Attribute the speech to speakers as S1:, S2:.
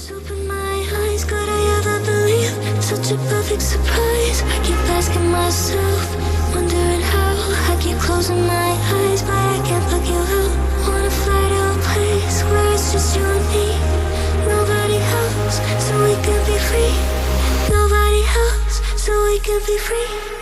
S1: Open my eyes, could I ever believe such a perfect surprise? I keep asking myself, wondering how. I keep closing my eyes, but I can't look you out. Wanna fly to a place where it's just you and me. Nobody else, so we can be free. Nobody else, so we can be free.